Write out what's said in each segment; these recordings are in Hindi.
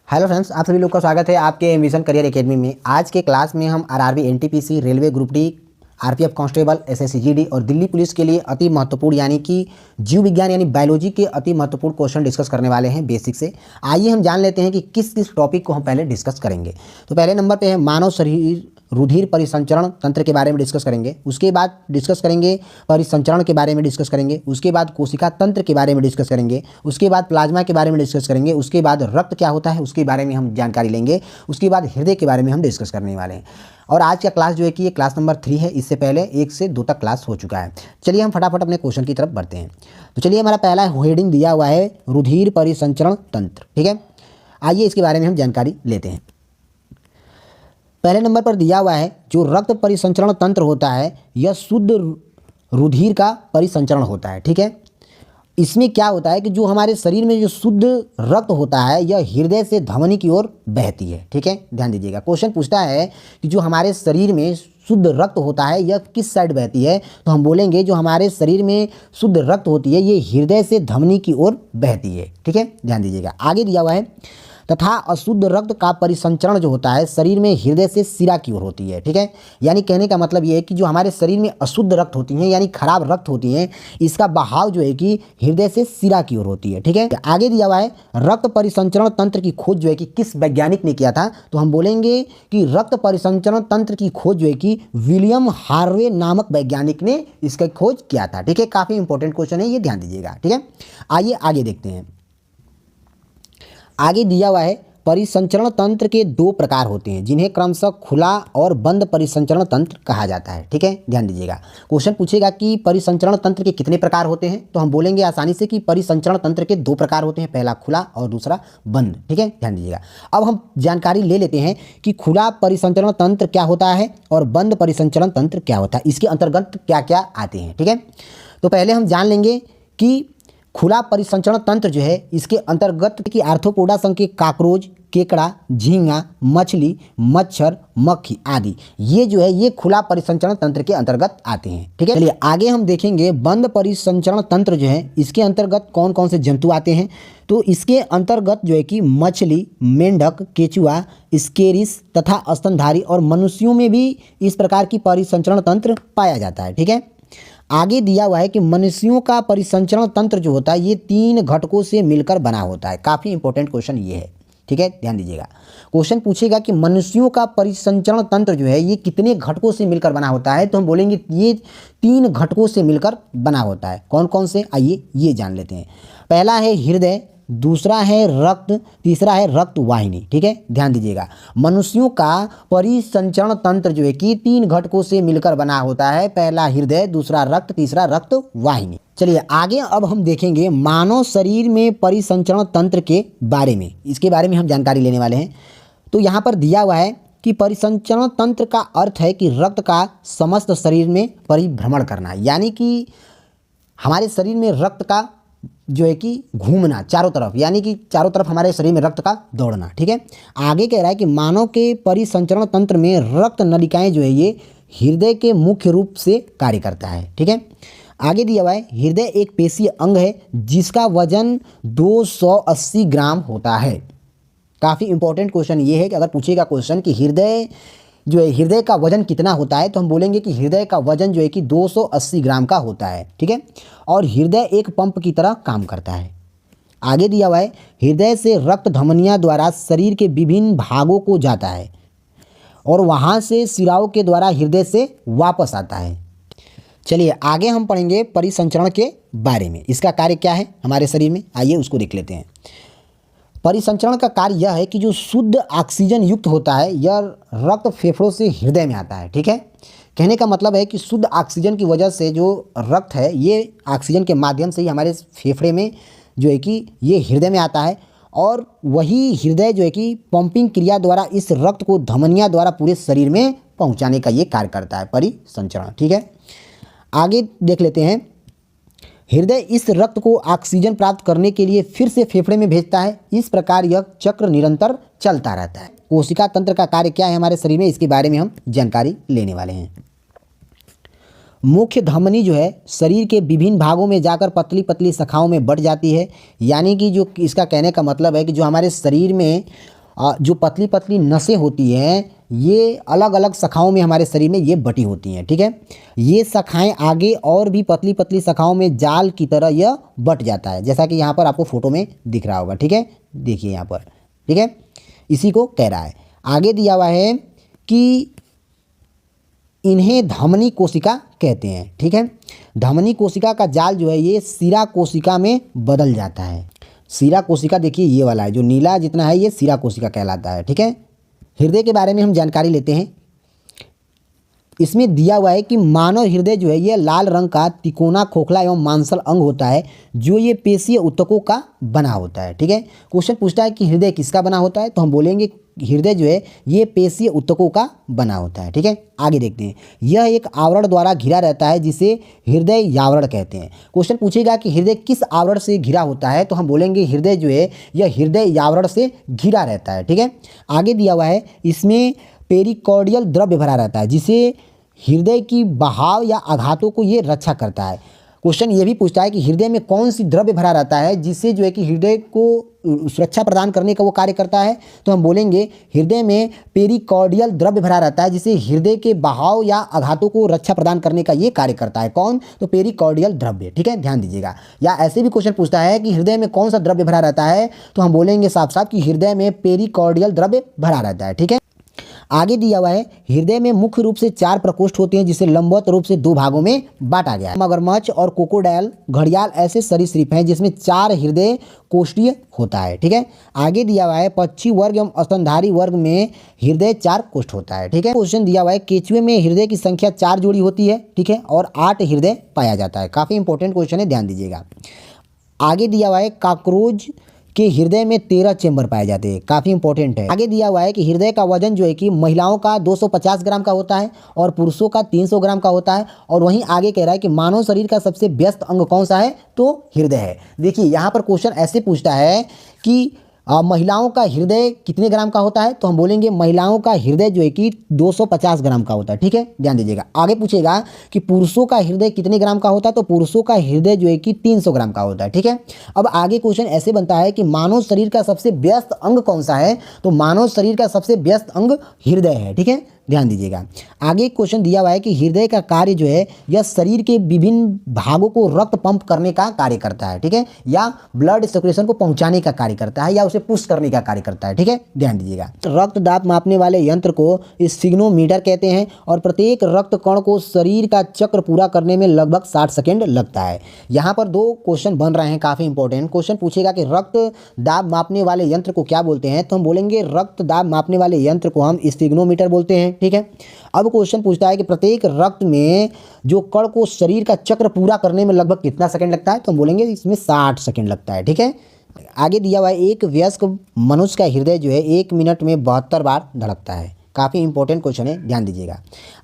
हेलो फ्रेंड्स, आप सभी लोग का स्वागत है आपके एम्बिशन करियर एकेडमी में। आज के क्लास में हम RRB, NTPC, railway group D, RPF constable, SSC GD और दिल्ली पुलिस के लिए अति महत्वपूर्ण यानी कि जीव विज्ञान यानी बायोलॉजी के अति महत्वपूर्ण क्वेश्चन डिस्कस करने वाले हैं बेसिक से। आइए हम जान लेते हैं कि किस किस टॉपिक को हम पहले डिस्कस करेंगे। तो पहले नंबर पे है मानव शरीर रुधिर परिसंचरण तंत्र के बारे में डिस्कस करेंगे। उसके बाद डिस्कस करेंगे परिसंचरण के बारे में डिस्कस करेंगे। उसके बाद कोशिका तंत्र के बारे में डिस्कस करेंगे। उसके बाद प्लाज्मा के बारे में डिस्कस करेंगे। उसके बाद रक्त क्या होता है उसके बारे में हम जानकारी लेंगे। उसके बाद हृदय के बारे में हम डिस्कस करने वाले हैं। और आज का क्लास जो है कि ये क्लास नंबर 3 है। इससे पहले 1 से 2 तक क्लास हो चुका है। चलिए हम फटाफट अपने क्वेश्चन की तरफ बढ़ते हैं। तो चलिए, हमारा पहला हेडिंग दिया हुआ है रुधिर परिसंचरण तंत्र। ठीक है, आइए इसके बारे में हम जानकारी लेते हैं। पहले नंबर पर दिया हुआ है जो रक्त परिसंचरण तंत्र होता है यह शुद्ध रुधिर का परिसंचरण होता है। ठीक है, इसमें क्या होता है कि जो हमारे शरीर में जो शुद्ध रक्त होता है यह हृदय से धमनी की ओर बहती है। ठीक है, ध्यान दीजिएगा। क्वेश्चन पूछता है कि जो हमारे शरीर में शुद्ध रक्त होता है यह किस साइड बहती है, तो हम बोलेंगे जो हमारे शरीर में शुद्ध रक्त होती है ये हृदय से धमनी की ओर बहती है। ठीक है, ध्यान दीजिएगा। आगे दिया हुआ है तथा अशुद्ध रक्त का परिसंचरण जो होता है शरीर में हृदय से सिरा की ओर होती है। ठीक है, यानी कहने का मतलब ये है कि जो हमारे शरीर में अशुद्ध रक्त होती हैं यानी खराब रक्त होती हैं इसका बहाव जो है कि हृदय से सिरा की ओर होती है। ठीक है, आगे दिया हुआ है रक्त परिसंचरण तंत्र की खोज जो है कि किस वैज्ञानिक ने किया था, तो हम बोलेंगे कि रक्त परिसंचरण तंत्र की खोज जो है कि विलियम हार्वे नामक वैज्ञानिक ने इसका खोज किया था। ठीक है, काफ़ी इंपॉर्टेंट क्वेश्चन है, ये ध्यान दीजिएगा। ठीक है, आइए आगे देखते हैं। आगे दिया हुआ है परिसंचरण तंत्र के 2 प्रकार होते हैं जिन्हें क्रमशः खुला और बंद परिसंचरण तंत्र कहा जाता है। ठीक है, ध्यान दीजिएगा। क्वेश्चन पूछेगा कि परिसंचरण तंत्र के कितने प्रकार होते हैं, तो हम बोलेंगे आसानी से कि परिसंचरण तंत्र के 2 प्रकार होते हैं, पहला खुला और दूसरा बंद। ठीक है, ध्यान दीजिएगा। अब हम जानकारी ले लेते हैं कि खुला परिसंचरण तंत्र क्या होता है और बंद परिसंचरण तंत्र क्या होता है, इसके अंतर्गत क्या क्या आते हैं। ठीक है, तो पहले हम जान लेंगे कि खुला परिसंचरण तंत्र जो है इसके अंतर्गत की आर्थ्रोपोडा संघ के काकरोच, केकड़ा, झींगा, मछली, मच्छर, मक्खी आदि ये जो है ये खुला परिसंचरण तंत्र के अंतर्गत आते हैं। ठीक है, चलिए आगे हम देखेंगे बंद परिसंचरण तंत्र जो है इसके अंतर्गत कौन कौन से जंतु आते हैं। तो इसके अंतर्गत जो है कि मछली, मेंढक, केचुआ, स्केरिस तथा स्तनधारी और मनुष्यों में भी इस प्रकार की परिसंचरण तंत्र पाया जाता है। ठीक है, आगे दिया हुआ है कि मनुष्यों का परिसंचरण तंत्र जो होता है ये 3 घटकों से मिलकर बना होता है। काफ़ी इंपॉर्टेंट क्वेश्चन ये है। ठीक है, ध्यान दीजिएगा। क्वेश्चन पूछेगा कि मनुष्यों का परिसंचरण तंत्र जो है ये कितने घटकों से मिलकर बना होता है, तो हम बोलेंगे ये 3 घटकों से मिलकर बना होता है। कौन कौन से, आइए ये जान लेते हैं। पहला है हृदय, दूसरा है रक्त, तीसरा है रक्त वाहिनी। ठीक है, ध्यान दीजिएगा। मनुष्यों का परिसंचरण तंत्र जो है कि 3 घटकों से मिलकर बना होता है, पहला हृदय, दूसरा रक्त, तीसरा रक्त वाहिनी। चलिए आगे अब हम देखेंगे मानव शरीर में परिसंचरण तंत्र के बारे में, इसके बारे में हम जानकारी लेने वाले हैं। तो यहाँ पर दिया हुआ है कि परिसंचरण तंत्र का अर्थ है कि रक्त का समस्त शरीर में परिभ्रमण करना, यानी कि हमारे शरीर में रक्त का जो है कि घूमना चारों तरफ, यानी कि चारों तरफ हमारे शरीर में रक्त का दौड़ना। ठीक है, आगे कह रहा है कि मानव के परिसंचरण तंत्र में रक्त नलिकाएं जो है ये हृदय के मुख्य रूप से कार्य करता है। ठीक है, आगे दिया हुआ है हृदय एक पेशीय अंग है जिसका वजन 280 ग्राम होता है। काफ़ी इंपॉर्टेंट क्वेश्चन ये है कि अगर पूछेगा क्वेश्चन कि हृदय जो है हृदय का वजन कितना होता है, तो हम बोलेंगे कि हृदय का वजन जो है कि 280 ग्राम का होता है। ठीक है, और हृदय एक पंप की तरह काम करता है। आगे दिया हुआ है हृदय से रक्त धमनियों द्वारा शरीर के विभिन्न भागों को जाता है और वहाँ से सिराओं के द्वारा हृदय से वापस आता है। चलिए आगे हम पढ़ेंगे परिसंचरण के बारे में, इसका कार्य क्या है हमारे शरीर में, आइए उसको देख लेते हैं। परिसंचरण का कार्य यह है कि जो शुद्ध ऑक्सीजन युक्त होता है यह रक्त फेफड़ों से हृदय में आता है। ठीक है, कहने का मतलब है कि शुद्ध ऑक्सीजन की वजह से जो रक्त है ये ऑक्सीजन के माध्यम से ही हमारे फेफड़े में जो है कि ये हृदय में आता है और वही हृदय जो है कि पंपिंग क्रिया द्वारा इस रक्त को धमनियों द्वारा पूरे शरीर में पहुँचाने का ये कार्य करता है परिसंचरण। ठीक है, आगे देख लेते हैं। हृदय इस रक्त को ऑक्सीजन प्राप्त करने के लिए फिर से फेफड़े में भेजता है। इस प्रकार यह चक्र निरंतर चलता रहता है। कोशिका तंत्र का कार्य क्या है हमारे शरीर में, इसके बारे में हम जानकारी लेने वाले हैं। मुख्य धमनी जो है शरीर के विभिन्न भागों में जाकर पतली पतली शाखाओं में बढ़ जाती है। यानी कि जो इसका कहने का मतलब है कि जो हमारे शरीर में जो पतली पतली नसें होती हैं ये अलग अलग शाखाओं में हमारे शरीर में ये बटी होती हैं, ठीक है। ये शाखाएं आगे और भी पतली पतली शाखाओं में जाल की तरह यह बट जाता है, जैसा कि यहाँ पर आपको फोटो में दिख रहा होगा, ठीक है। देखिए यहाँ पर, ठीक है, इसी को कह रहा है। आगे दिया हुआ है कि इन्हें धमनी कोशिका कहते हैं, ठीक है। धमनी कोशिका का जाल जो है ये शिरा कोशिका में बदल जाता है। शिरा कोशिका देखिए ये वाला है, जो नीला जितना है ये शिरा कोशिका कहलाता है, ठीक है। हृदय के बारे में हम जानकारी लेते हैं। इसमें दिया हुआ है कि मानव हृदय जो है ये लाल रंग का तिकोना खोखला एवं मांसल अंग होता है, जो ये पेशीय ऊतकों का बना होता है, ठीक है। क्वेश्चन पूछता है कि हृदय किसका बना होता है, तो हम बोलेंगे हृदय जो है ये पेशीय ऊतकों का बना होता है, ठीक है। आगे देखते हैं। यह एक आवरण द्वारा घिरा रहता है जिसे हृदय आवरण कहते हैं। क्वेश्चन पूछेगा कि हृदय किस आवरण से घिरा होता है, तो हम बोलेंगे हृदय जो है यह हृदय आवरण से घिरा रहता है, ठीक है। आगे दिया हुआ है इसमें पेरिकार्डियल द्रव्य भरा रहता है जिसे हृदय की बहाव या आघातों को ये रक्षा करता है। क्वेश्चन ये भी पूछता है कि हृदय में कौन सी द्रव्य भरा रहता है जिससे जो है कि हृदय को सुरक्षा प्रदान करने का वो कार्य करता है, तो हम बोलेंगे हृदय में पेरिकार्डियल द्रव्य भरा रहता है जिसे हृदय के बहाव या आघातों को रक्षा प्रदान करने का ये कार्य करता है। कौन, तो पेरिकार्डियल द्रव्य, ठीक है, ध्यान दीजिएगा। या ऐसे भी क्वेश्चन पूछता है कि हृदय में कौन सा द्रव्य भरा रहता है, तो हम बोलेंगे साफ साफ कि हृदय में पेरिकार्डियल द्रव्य भरा रहता है, ठीक है। आगे दिया हुआ है हृदय में मुख्य रूप से 4 प्रकोष्ठ होते हैं जिसे लंबवत रूप से 2 भागों में बांटा गया है। मगरमच्छ और क्रोकोडाइल घड़ियाल ऐसे सरीसृप हैं जिसमें 4 हृदय कोष्ठीय होता है, ठीक है। आगे दिया हुआ है पक्षी वर्ग एवं स्तनधारी वर्ग में हृदय 4 कोष्ठ होता है, ठीक है। क्वेश्चन दिया हुआ है केंचुए में हृदय की संख्या 4 जोड़ी होती है, ठीक है, और 8 हृदय पाया जाता है। काफ़ी इंपॉर्टेंट क्वेश्चन है, ध्यान दीजिएगा। आगे दिया हुआ है कॉकरोच के हृदय में 13 चेंबर पाए जाते हैं, काफ़ी इंपॉर्टेंट है। आगे दिया हुआ है कि हृदय का वजन जो है कि महिलाओं का 250 ग्राम का होता है और पुरुषों का 300 ग्राम का होता है। और वहीं आगे कह रहा है कि मानव शरीर का सबसे व्यस्त अंग कौन सा है, तो हृदय है। देखिए यहाँ पर क्वेश्चन ऐसे पूछता है कि महिलाओं का हृदय कितने ग्राम का होता है, तो हम बोलेंगे महिलाओं का हृदय जो है कि 250 ग्राम का होता है, ठीक है, ध्यान दीजिएगा। आगे पूछेगा कि पुरुषों का हृदय कितने ग्राम का होता है, तो पुरुषों का हृदय जो है कि 300 ग्राम का होता है, ठीक है। अब आगे क्वेश्चन ऐसे बनता है कि मानव शरीर का सबसे व्यस्त अंग कौन सा है, तो मानव शरीर का सबसे व्यस्त अंग हृदय है, ठीक है, ध्यान दीजिएगा। आगे क्वेश्चन दिया हुआ है कि हृदय का कार्य जो है यह शरीर के विभिन्न भागों को रक्त पंप करने का कार्य करता है, ठीक है, या ब्लड सर्कुलेशन को पहुंचाने का कार्य करता है, या उसे पुश करने का कार्य करता है, ठीक है, ध्यान दीजिएगा। रक्त दाब मापने वाले यंत्र को स्फिग्नोमीटर कहते हैं और प्रत्येक रक्त कण को शरीर का चक्र पूरा करने में लगभग 60 सेकेंड लगता है। यहाँ पर 2 क्वेश्चन बन रहे हैं काफ़ी इंपॉर्टेंट। क्वेश्चन पूछेगा कि रक्त दाब मापने वाले यंत्र को क्या बोलते हैं, तो हम बोलेंगे रक्त दाब मापने वाले यंत्र को हम स्फिग्नोमीटर बोलते हैं, ठीक है। अब क्वेश्चन पूछता है कि प्रत्येक रक्त में जो कण को शरीर का चक्र पूरा करने में लगभग कितना सेकंड लगता है, तो हम बोलेंगे इसमें 60 सेकंड लगता है, ठीक है। आगे दिया हुआ है एक वयस्क मनुष्य का हृदय जो है 1 मिनट में 72 बार धड़कता है। काफ़ी इंपॉर्टेंट क्वेश्चन है, ध्यान दीजिएगा।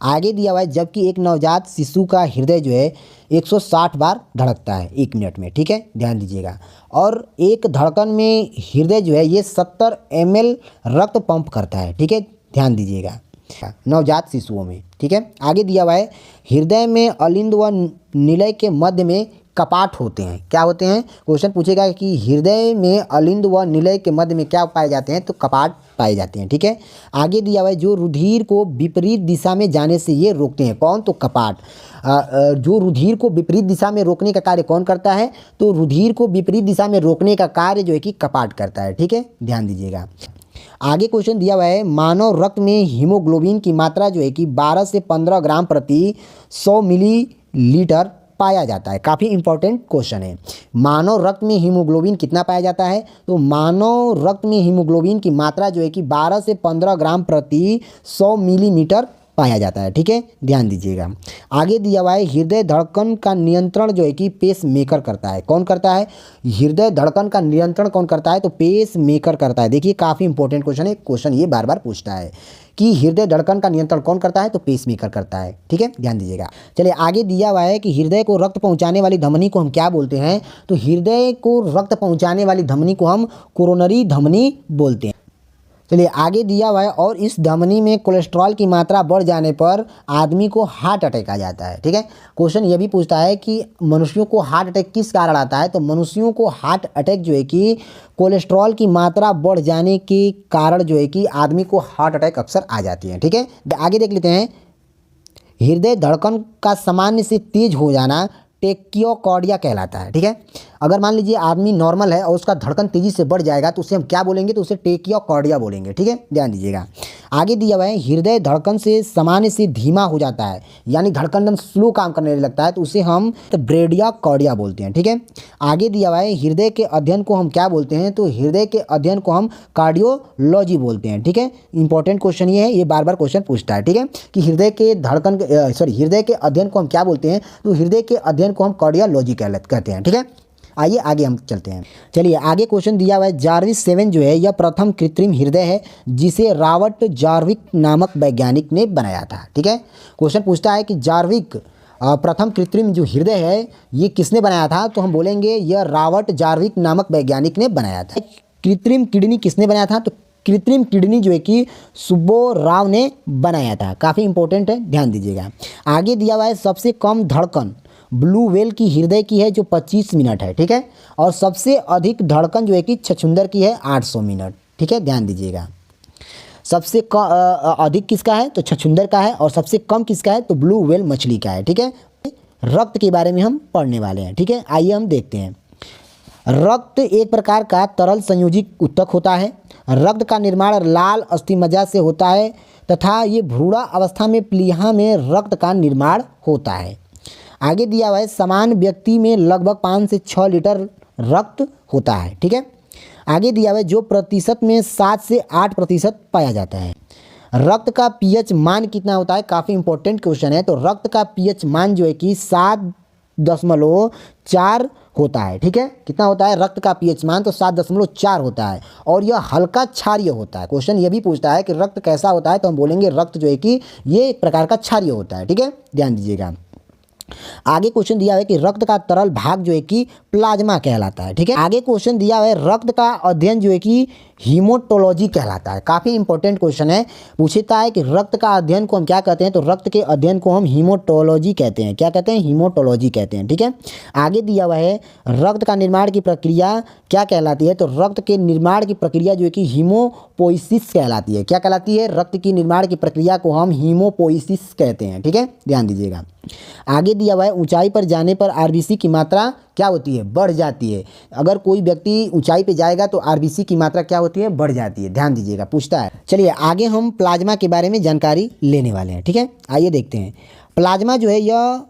आगे दिया हुआ है जबकि एक नवजात शिशु का हृदय जो है 160 बार धड़कता है 1 मिनट में, ठीक है, ध्यान दीजिएगा। और एक धड़कन में हृदय जो है ये 70 ml रक्त पंप करता है, ठीक है, ध्यान दीजिएगा, नवजात शिशुओं में, ठीक है। आगे दिया हुआ है हृदय में अलिंद व निलय के मध्य में कपाट होते हैं। क्या होते हैं, क्वेश्चन पूछेगा कि हृदय में अलिंद व निलय के मध्य में क्या पाए जाते हैं, तो कपाट पाए जाते हैं, ठीक है। आगे दिया हुआ है जो रुधिर को विपरीत दिशा में जाने से ये रोकते हैं, कौन, तो कपाट। जो रुधिर को विपरीत दिशा में रोकने का कार्य कौन करता है, तो रुधिर को विपरीत दिशा में रोकने का कार्य जो है कि कपाट करता है, ठीक है, ध्यान दीजिएगा। आगे क्वेश्चन दिया हुआ है मानव रक्त में हीमोग्लोबिन की मात्रा जो है कि 12 से 15 ग्राम प्रति 100 मिलीलीटर पाया जाता है। काफ़ी इंपॉर्टेंट क्वेश्चन है। मानव रक्त में हीमोग्लोबिन कितना पाया जाता है, तो मानव रक्त में हीमोग्लोबिन की मात्रा जो है कि 12 से 15 ग्राम प्रति 100 मिलीमीटर पाया जाता है, ठीक है, ध्यान दीजिएगा। आगे दिया हुआ है हृदय धड़कन का नियंत्रण जो है कि पेस मेकर करता है। कौन करता है, हृदय धड़कन का नियंत्रण कौन करता है, तो पेस मेकर करता है। देखिए काफ़ी इंपॉर्टेंट क्वेश्चन है, क्वेश्चन ये बार बार पूछता है कि हृदय धड़कन का नियंत्रण कौन करता है, तो पेस मेकर करता है, ठीक है, ध्यान दीजिएगा। चलिए आगे दिया हुआ है कि हृदय को रक्त पहुंचाने वाली धमनी को हम क्या बोलते हैं, तो हृदय को रक्त पहुंचाने वाली धमनी को हम कोरोनरी धमनी बोलते हैं। चलिए आगे दिया हुआ है, और इस धमनी में कोलेस्ट्रॉल की मात्रा बढ़ जाने पर आदमी को हार्ट अटैक आ जाता है। ठीक है, क्वेश्चन ये भी पूछता है कि मनुष्यों को हार्ट अटैक किस कारण आता है, तो मनुष्यों को हार्ट अटैक जो है कि कोलेस्ट्रॉल की मात्रा बढ़ जाने के कारण जो है कि आदमी को हार्ट अटैक अक्सर आ जाती है। ठीक है, आगे देख लेते हैं। हृदय धड़कन का सामान्य से तेज हो जाना टेक्योकार्डिया कहलाता है। ठीक है, अगर मान लीजिए आदमी नॉर्मल है और उसका धड़कन तेजी से बढ़ जाएगा तो उसे हम क्या बोलेंगे, तो उसे टेक्योकार्डिया बोलेंगे। ठीक है, ध्यान दीजिएगा। आगे दिया हुआ है, हृदय धड़कन से सामान्य से धीमा हो जाता है, यानी धड़कन एकदम स्लो काम करने लगता है, तो उसे हम ब्रेडियाकार्डिया बोलते हैं। ठीक है, आगे दिया हुआ है, हृदय के अध्ययन को हम क्या बोलते हैं, तो हृदय के अध्ययन को हम कार्डियोलॉजी बोलते हैं। ठीक है, इंपॉर्टेंट क्वेश्चन ये है, ये बार बार क्वेश्चन पूछता है। ठीक है, कि हृदय के धड़कन हृदय के अध्ययन को हम क्या बोलते हैं, तो हृदय के अध्ययन को हम कार्डियोलॉजी कहते हैं। ठीक है, आइए आगे हम चलते हैं। चलिए आगे क्वेश्चन दिया हुआ है, जार्विस 7 जो है यह प्रथम कृत्रिम हृदय है जिसे रॉबर्ट जार्विक नामक वैज्ञानिक ने बनाया था। ठीक है, क्वेश्चन पूछता है कि जार्विक प्रथम कृत्रिम जो हृदय है ये किसने बनाया था, तो हम बोलेंगे यह रॉबर्ट जार्विक नामक वैज्ञानिक ने बनाया था। कृत्रिम किडनी किसने बनाया था, तो कृत्रिम किडनी जो है कि सुब्बोराव ने बनाया था। काफ़ी इंपॉर्टेंट है, ध्यान दीजिएगा। आगे दिया हुआ है, सबसे कम धड़कन ब्लू व्हेल की हृदय की है जो 25 मिनट है। ठीक है, और सबसे अधिक धड़कन जो है कि छछूंदर की है 800 मिनट। ठीक है, ध्यान दीजिएगा। सबसे अधिक किसका है, तो छछूंदर का है, और सबसे कम किसका है, तो ब्लू व्हेल मछली का है। ठीक है, रक्त के बारे में हम पढ़ने वाले हैं। ठीक है, आइए हम देखते हैं। रक्त एक प्रकार का तरल संयोजी ऊतक होता है। रक्त का निर्माण लाल अस्थिमज्जा से होता है तथा ये भ्रूण अवस्था में प्लीहा में रक्त का निर्माण होता है। आगे दिया हुआ है, समान व्यक्ति में लगभग 5 से 6 लीटर रक्त होता है। ठीक है, आगे दिया हुआ है, जो प्रतिशत में 7 से 8% पाया जाता है। रक्त का पीएच मान कितना होता है, काफ़ी इंपॉर्टेंट क्वेश्चन है। तो रक्त का पीएच मान जो है कि 7.4 होता है। ठीक है, कितना होता है रक्त का पीएच मान, तो 7.4 होता है, और यह हल्का क्षारीय होता है। क्वेश्चन ये भी पूछता है कि रक्त कैसा होता है, तो हम बोलेंगे रक्त जो है कि ये एक प्रकार का क्षारीय होता है। ठीक है, ध्यान दीजिएगा। आगे क्वेश्चन दिया है कि रक्त का तरल भाग जो है कि प्लाज्मा कहलाता है। ठीक है, आगे क्वेश्चन दिया है, रक्त का अध्ययन जो है कि हीमोटोलॉजी कहलाता है। काफ़ी इंपॉर्टेंट क्वेश्चन है, पूछता है कि रक्त का अध्ययन को हम क्या कहते हैं, तो रक्त के अध्ययन को हम हीमोटोलॉजी कहते हैं। क्या कहते हैं, हीमोटोलॉजी कहते हैं। ठीक है, आगे दिया हुआ है, रक्त का निर्माण की प्रक्रिया क्या कहलाती है, तो रक्त के निर्माण की प्रक्रिया जो है कि हीमोपोइसिस कहलाती है। क्या कहलाती है, रक्त की निर्माण की प्रक्रिया को हम हीमोपोइसिस कहते हैं। ठीक है, ध्यान दीजिएगा। आगे दिया हुआ है, ऊंचाई पर जाने पर आरबीसी की मात्रा क्या होती है, बढ़ जाती है। अगर कोई व्यक्ति ऊंचाई पे जाएगा तो आरबीसी की मात्रा क्या होती है, बढ़ जाती है। ध्यान दीजिएगा, पूछता है। चलिए आगे हम प्लाज्मा के बारे में जानकारी लेने वाले हैं। ठीक है, आइए देखते हैं। प्लाज्मा जो है, यह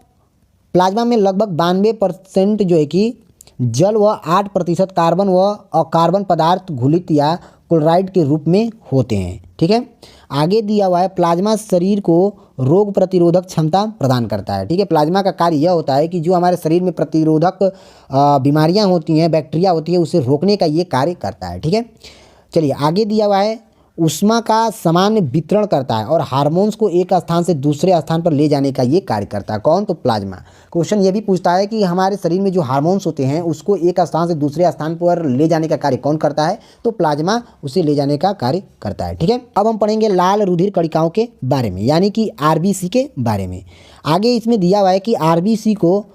प्लाज्मा में लगभग 92% जो है कि जल व 8% कार्बन व अकार्बन पदार्थ घुलित या क्लोराइड के रूप में होते हैं। ठीक है, आगे दिया हुआ है, प्लाज्मा शरीर को रोग प्रतिरोधक क्षमता प्रदान करता है। ठीक है, प्लाज्मा का कार्य यह होता है कि जो हमारे शरीर में प्रतिरोधक बीमारियां होती हैं, बैक्टीरिया होती है, उसे रोकने का ये कार्य करता है। ठीक है, चलिए आगे दिया हुआ है, ऊष्मा का सामान्य वितरण करता है और हार्मोन्स को एक स्थान से दूसरे स्थान पर ले जाने का ये कार्य करता है। कौन, तो प्लाज्मा। क्वेश्चन ये भी पूछता है कि हमारे शरीर में जो हार्मोन्स होते हैं उसको एक स्थान से दूसरे स्थान पर ले जाने का कार्य कौन करता है, तो प्लाज्मा उसे ले जाने का कार्य करता है। ठीक है, अब हम पढ़ेंगे लाल रुधिर कणिकाओं के बारे में, यानी कि आरबीसी के बारे में। आगे इसमें दिया हुआ है कि आरबीसी को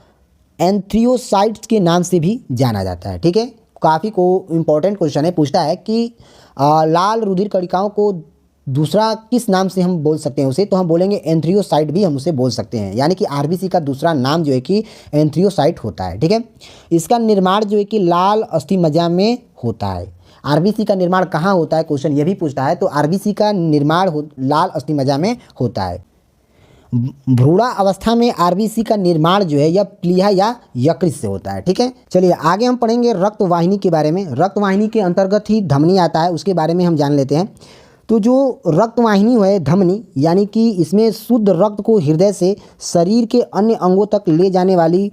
एंथ्रियोसाइट्स के नाम से भी जाना जाता है। ठीक है, काफ़ी इंपॉर्टेंट क्वेश्चन है, पूछता है कि लाल रुधिर कणिकाओं को दूसरा किस नाम से हम बोल सकते हैं उसे, तो हम बोलेंगे एंथ्रियोसाइट भी हम उसे बोल सकते हैं। यानी कि आरबीसी का दूसरा नाम जो है कि एंथ्रियोसाइट होता है। ठीक है, इसका निर्माण जो है कि लाल अस्थिमज्जा में होता है। आरबीसी का निर्माण कहाँ होता है, क्वेश्चन ये भी पूछता है। तो आरबीसी का निर्माण लाल अस्थिमज्जा में होता है। भ्रूण अवस्था में आरबीसी का निर्माण जो है यह प्लीहा या यकृत से होता है। ठीक है, चलिए आगे हम पढ़ेंगे रक्त वाहिनी के बारे में। रक्त वाहिनी के अंतर्गत ही धमनी आता है, उसके बारे में हम जान लेते हैं। तो जो रक्त वाहिनी है धमनी, यानी कि इसमें शुद्ध रक्त को हृदय से शरीर के अन्य अंगों तक ले जाने वाली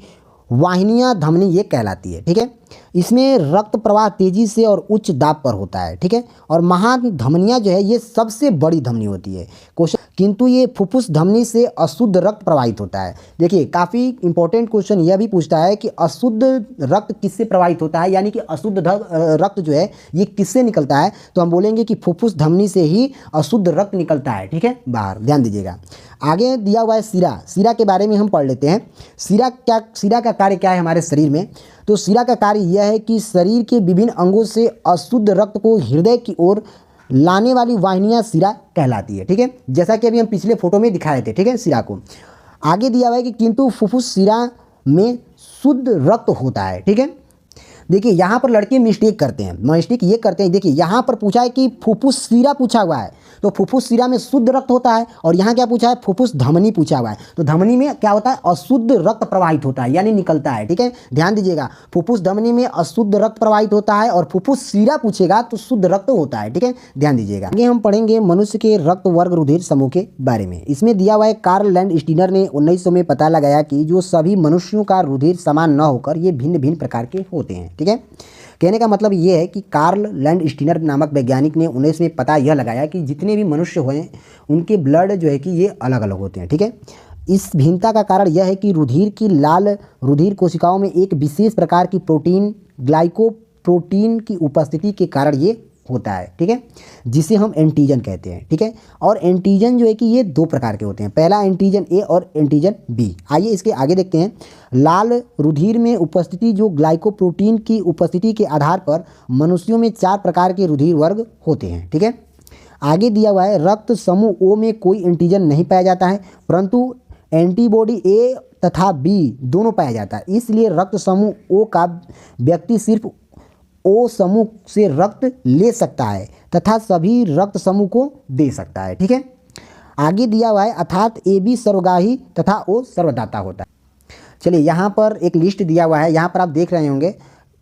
वाहिनियाँ धमनी ये कहलाती है। ठीक है, इसमें रक्त प्रवाह तेजी से और उच्च दाब पर होता है, ठीक है। और महाधमनियाँ जो है ये सबसे बड़ी धमनी होती है। क्वेश्चन, किंतु ये फुफ्फुस धमनी से अशुद्ध रक्त प्रवाहित होता है। देखिए काफ़ी इंपॉर्टेंट क्वेश्चन यह भी पूछता है कि अशुद्ध रक्त किससे प्रवाहित होता है, यानी कि अशुद्ध रक्त जो है ये किससे निकलता है, तो हम बोलेंगे कि फुफ्फुस धमनी से ही अशुद्ध रक्त निकलता है, ठीक है, बाहर। ध्यान दीजिएगा। आगे दिया हुआ है शिरा। शिरा के बारे में हम पढ़ लेते हैं। शिरा का कार्य क्या है हमारे शरीर में, तो शिरा का कार्य यह है कि शरीर के विभिन्न अंगों से अशुद्ध रक्त को हृदय की ओर लाने वाली वाहिनियां शिरा कहलाती है, ठीक है, जैसा कि अभी हम पिछले फोटो में दिखाए थे, ठीक है, शिरा को। आगे दिया हुआ है कि किंतु फुफ्फुस शिरा में शुद्ध रक्त होता है, ठीक है। देखिए यहाँ पर लड़के मिस्टेक करते हैं, मिस्टेक ये करते हैं। देखिए यहाँ पर पूछा है कि फुफ्फुस शिरा पूछा हुआ है, तो फुफ्फुस शिरा में शुद्ध रक्त होता है, और यहाँ क्या पूछा है, फुफ्फुस धमनी पूछा हुआ है, तो धमनी में क्या होता है, अशुद्ध रक्त प्रवाहित होता है, यानी निकलता है, ठीक है। ध्यान दीजिएगा, फुफ्फुस धमनी में अशुद्ध रक्त प्रवाहित होता है, और फुफ्फुस शिरा पूछेगा तो शुद्ध रक्त होता है, ठीक है, ध्यान दीजिएगा। आगे हम पढ़ेंगे मनुष्य के रक्त वर्ग रुधिर समूह के बारे में। इसमें दिया हुआ है कार्ल लैंडस्टीनर ने 1900 में पता लगाया कि जो सभी मनुष्यों का रुधिर समान न होकर ये भिन्न भिन्न प्रकार के होते हैं, ठीक है। कहने का मतलब ये है कि कार्ल लैंडस्टीनर नामक वैज्ञानिक ने 19 में पता यह लगाया कि जितने भी मनुष्य हुए उनके ब्लड जो है कि ये अलग अलग होते हैं, ठीक है। इस भिन्नता का कारण यह है कि रुधिर की लाल रुधिर कोशिकाओं में एक विशेष प्रकार की प्रोटीन ग्लाइकोप्रोटीन की उपस्थिति के कारण ये होता है, ठीक है, जिसे हम एंटीजन कहते हैं, ठीक है। और एंटीजन जो है कि ये दो प्रकार के होते हैं, पहला एंटीजन ए और एंटीजन बी। आइए इसके आगे देखते हैं। लाल रुधिर में उपस्थिति जो ग्लाइकोप्रोटीन की उपस्थिति के आधार पर मनुष्यों में 4 प्रकार के रुधिर वर्ग होते हैं, ठीक है। आगे दिया हुआ है रक्त समूह ओ में कोई एंटीजन नहीं पाया जाता है, परंतु एंटीबॉडी ए तथा बी दोनों पाया जाता है। इसलिए रक्त समूह ओ का व्यक्ति सिर्फ ओ समूह से रक्त ले सकता है तथा सभी रक्त समूह को दे सकता है, ठीक है। आगे दिया हुआ है अर्थात ए बी सर्वगाही तथा ओ सर्वदाता होता है। चलिए यहाँ पर एक लिस्ट दिया हुआ है, यहाँ पर आप देख रहे होंगे,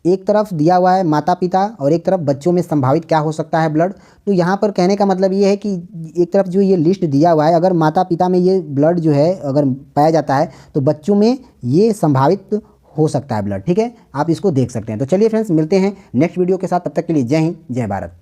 एक तरफ दिया हुआ है माता पिता और एक तरफ बच्चों में संभावित क्या हो सकता है ब्लड। तो यहाँ पर कहने का मतलब ये है कि एक तरफ जो ये लिस्ट दिया हुआ है, अगर माता पिता में ये ब्लड जो है अगर पाया जाता है तो बच्चों में ये संभावित हो सकता है ब्लड, ठीक है। आप इसको देख सकते हैं। तो चलिए फ्रेंड्स, मिलते हैं नेक्स्ट वीडियो के साथ, तब तक के लिए जय हिंद, जय भारत।